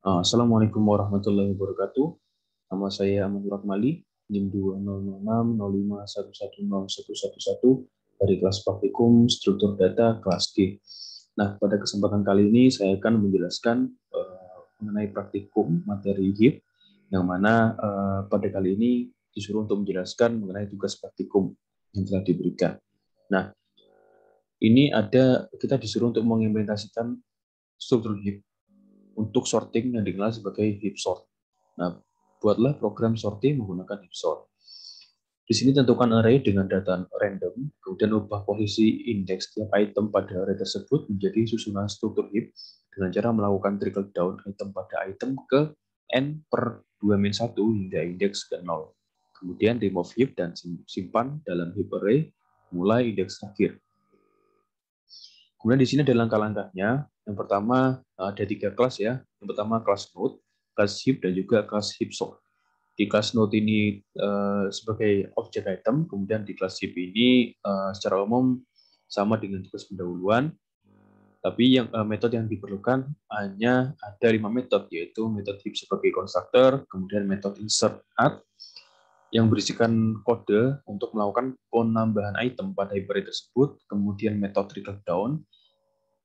Assalamualaikum warahmatullahi wabarakatuh. Nama saya Amanul Akmali, NIM 200605110111 dari kelas praktikum struktur data kelas G. Nah, pada kesempatan kali ini saya akan menjelaskan mengenai praktikum materi HIP, yang mana pada kali ini disuruh untuk menjelaskan mengenai tugas praktikum yang telah diberikan. Nah, ini kita disuruh untuk mengimplementasikan struktur HIP untuk sorting yang dikenal sebagai heap sort. Nah, buatlah program sorting menggunakan heap sort. Di sini tentukan array dengan data random, kemudian ubah posisi indeks tiap item pada array tersebut menjadi susunan struktur heap dengan cara melakukan trickle down item pada item ke n per 2-1 hingga indeks ke 0. Kemudian remove heap dan simpan dalam heap array mulai indeks terakhir. Kemudian di sini ada langkah-langkahnya. Yang pertama ada 3 kelas ya. Yang pertama kelas node, kelas heap, dan juga kelas heap sort. Di kelas node ini sebagai objek item, kemudian di kelas heap ini secara umum sama dengan tugas pendahuluan. Tapi metode yang diperlukan hanya ada 5 metode, yaitu metode heap sebagai konstruktor, kemudian metode insert add yang berisikan kode untuk melakukan penambahan item pada heap array tersebut, kemudian metode trickle down.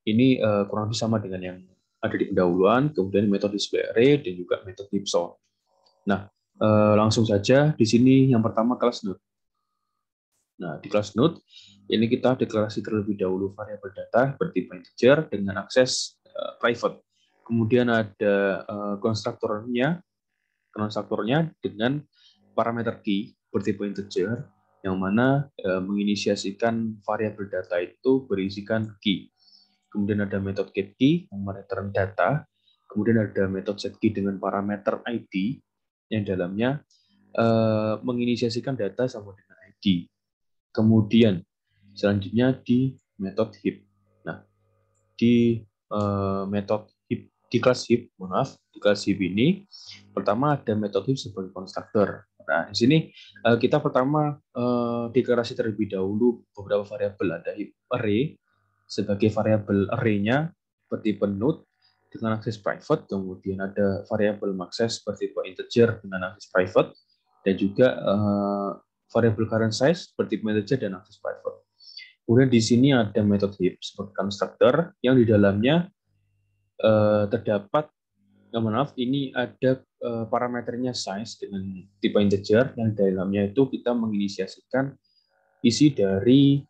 Ini kurang lebih sama dengan yang ada di pendahuluan, kemudian metode display array, dan juga metode heap sort. Nah, langsung saja di sini yang pertama kelas node. Nah, di kelas node ini kita deklarasi terlebih dahulu variabel data bertipe integer dengan akses private. Kemudian ada konstruktornya dengan parameter key bertipe integer, yang mana menginisiasikan variabel data itu berisikan key. Kemudian ada metode getKey yang mereturn data. Kemudian ada metode setKey dengan parameter ID yang dalamnya menginisiasikan data sama dengan ID. Kemudian selanjutnya di metode heap. Nah, di metode heap, di kelas heap, di kelas heap ini pertama ada metode heap sebagai konstruktor. Nah, di sini kita pertama deklarasi terlebih dahulu beberapa variabel. Ada heap array sebagai variabel array-nya bertipe node dengan akses private, kemudian ada variabel access bertipe integer dengan akses private, dan juga variabel current size bertipe integer dan akses private. Kemudian di sini ada metode heap sebagai konstruktor yang di dalamnya terdapat, ini ada parameternya size dengan tipe integer, yang di dalamnya itu kita menginisiasikan isi dari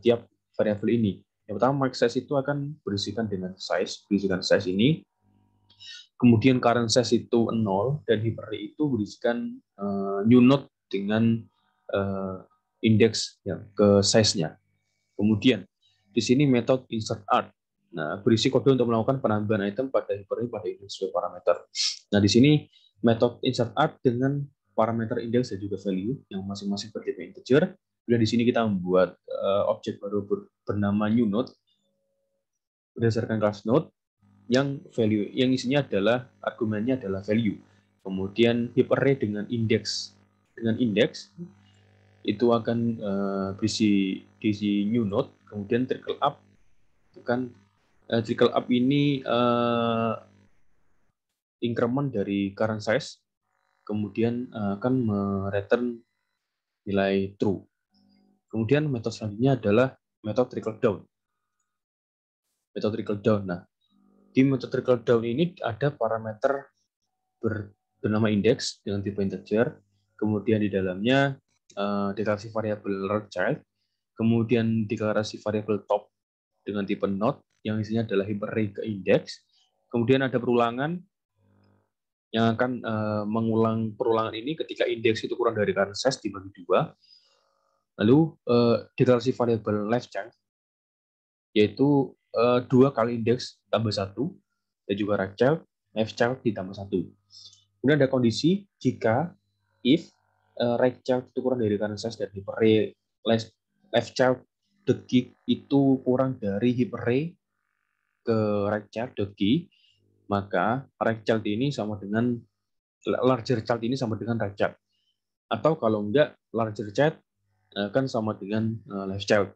tiap variabel ini. Yang pertama, max size itu akan berisikan size ini. Kemudian current size itu 0, dan heap array itu berisikan new node dengan indeks yang ke size-nya. Kemudian di sini metode insert add. Nah, berisi kode untuk melakukan penambahan item pada heap array pada indeks sesuai parameter. Nah, di sini metode insert add dengan parameter indeks dan juga value yang masing-masing bertipe integer. Dan di sini kita membuat objek baru bernama new node berdasarkan kelas node yang isinya adalah argumennya adalah value. Kemudian heap array dengan indeks itu akan berisi new node. Kemudian trickle up ini increment dari current size, kemudian akan mereturn nilai true. Kemudian metode selanjutnya adalah metode trickle down. Nah, di metode trickle down ini ada parameter bernama indeks dengan tipe integer, kemudian di dalamnya deklarasi variabel root child, kemudian deklarasi variabel top dengan tipe node yang isinya adalah heap array ke indeks, kemudian ada perulangan yang akan mengulang perulangan ini ketika indeks itu kurang dari current size dibagi 2. Lalu deklarasi variabel left child, yaitu 2 kali indeks tambah 1, dan juga right child, left child ditambah 1. Kemudian ada kondisi jika if right child itu kurang dari current size dan heap array left child .key itu kurang dari heap array ke right child .key, maka right child ini sama dengan larger child ini sama dengan right child. Atau kalau enggak, larger child kan sama dengan left child.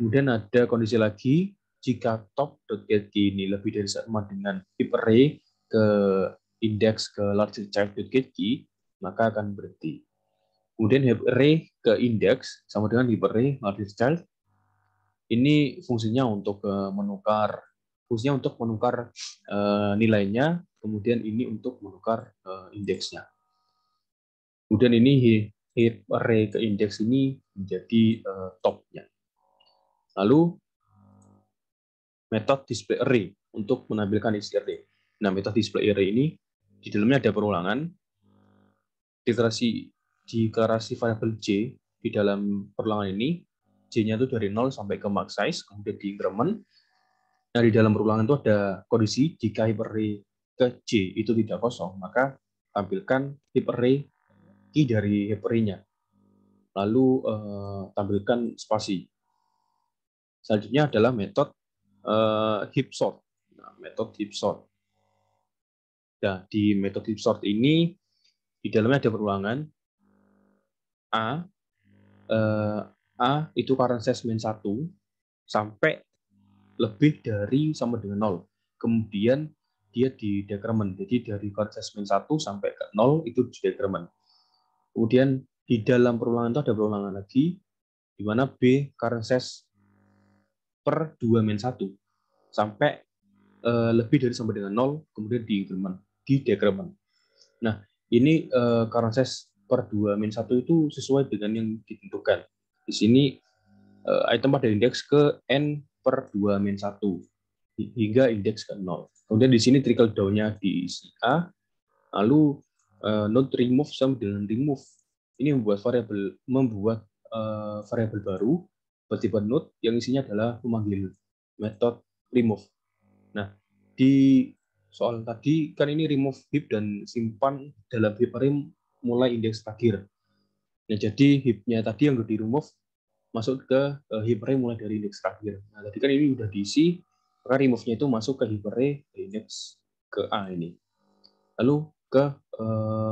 Kemudian ada kondisi lagi jika top.getKey ini lebih dari sama dengan heap array ke indeks ke largest child with key, maka akan berhenti. Kemudian heap array ke indeks sama dengan heap array largest child. Ini fungsinya untuk menukar nilainya, kemudian ini untuk menukar indeksnya. Kemudian ini heap array ke indeks ini menjadi topnya. Lalu metode display array untuk menampilkan isi array. Nah, metode display array ini di dalamnya ada perulangan, deklarasi variabel J di dalam perulangan ini, J-nya itu dari 0 sampai ke max size, kemudian di increment. Nah, di dalam perulangan itu ada kondisi jika heap array ke J itu tidak kosong, maka tampilkan heap array key dari heap array-nya. Lalu tampilkan spasi. Selanjutnya adalah metode heap sort. Nah, metode heap sort. Nah, di metode heap sort ini di dalamnya ada perulangan A itu current size min 1 sampai lebih dari sama dengan 0. Kemudian dia di decrement. Jadi dari current size min 1 sampai ke 0 itu di decrement. Kemudian di dalam perulangan itu ada perulangan lagi di mana B current size per 2 min 1 sampai lebih dari sama dengan 0, kemudian di increment, di decrement. Nah, ini current size per 2 min 1 itu sesuai dengan yang ditentukan. Di sini item pada indeks ke n per 2 min 1 hingga indeks ke 0. Kemudian di sini trickle down-nya diisi A, lalu node remove sama dengan remove. Ini membuat variabel baru bertipe node yang isinya adalah memanggil metode remove. Nah, di soal tadi kan ini remove heap dan simpan dalam heap array mulai indeks terakhir. Nah, jadi heap-nya tadi yang di remove masuk ke heap array mulai dari indeks terakhir. Nah, tadi kan ini udah diisi, maka remove-nya itu masuk ke heap array indeks ke A ini. Lalu ke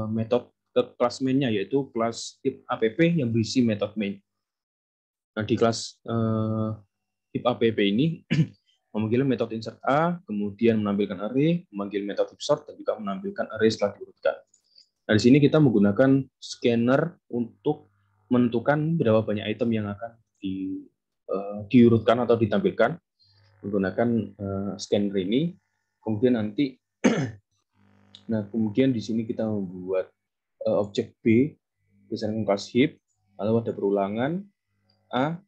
metode ke kelas main-nya, yaitu kelas heap app yang berisi metode main. Nah, di kelas heap app ini memanggil metode insert A, kemudian menampilkan array, memanggil metode heap sort, dan juga menampilkan array setelah diurutkan. Nah, di sini kita menggunakan scanner untuk menentukan berapa banyak item yang akan diurutkan atau ditampilkan menggunakan scanner ini. Kemudian nanti, nah kemudian di sini kita membuat objek B berdasarkan kelas heap, lalu ada perulangan A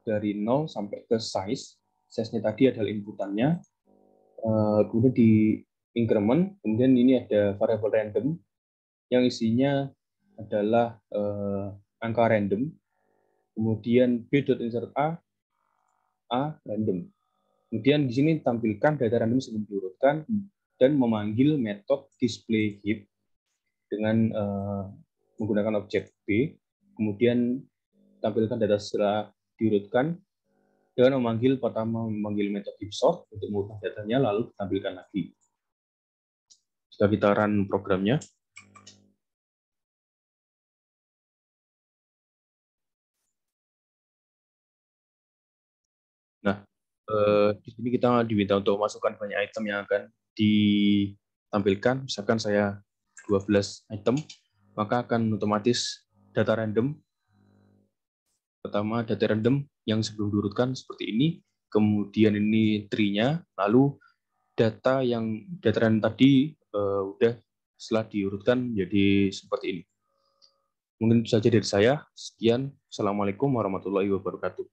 dari 0 sampai ke size. Size-nya tadi adalah inputannya. Kemudian di increment, kemudian ini ada variabel random yang isinya adalah angka random. Kemudian b.insert A random. Kemudian di sini tampilkan data random sebelum diurutkan dan memanggil metode display heap dengan menggunakan objek B. Kemudian tampilkan data setelah diurutkan dengan memanggil metode heap sort untuk mengubah datanya, lalu tampilkan lagi. Jika kita run programnya, nah di sini kita diminta untuk masukkan banyak item yang akan ditampilkan. Misalkan saya 12 item, maka akan otomatis data random. Pertama data random yang sebelum diurutkan seperti ini, kemudian ini tree-nya, lalu data random tadi udah setelah diurutkan jadi seperti ini. Mungkin itu saja dari saya. Sekian. Assalamualaikum warahmatullahi wabarakatuh.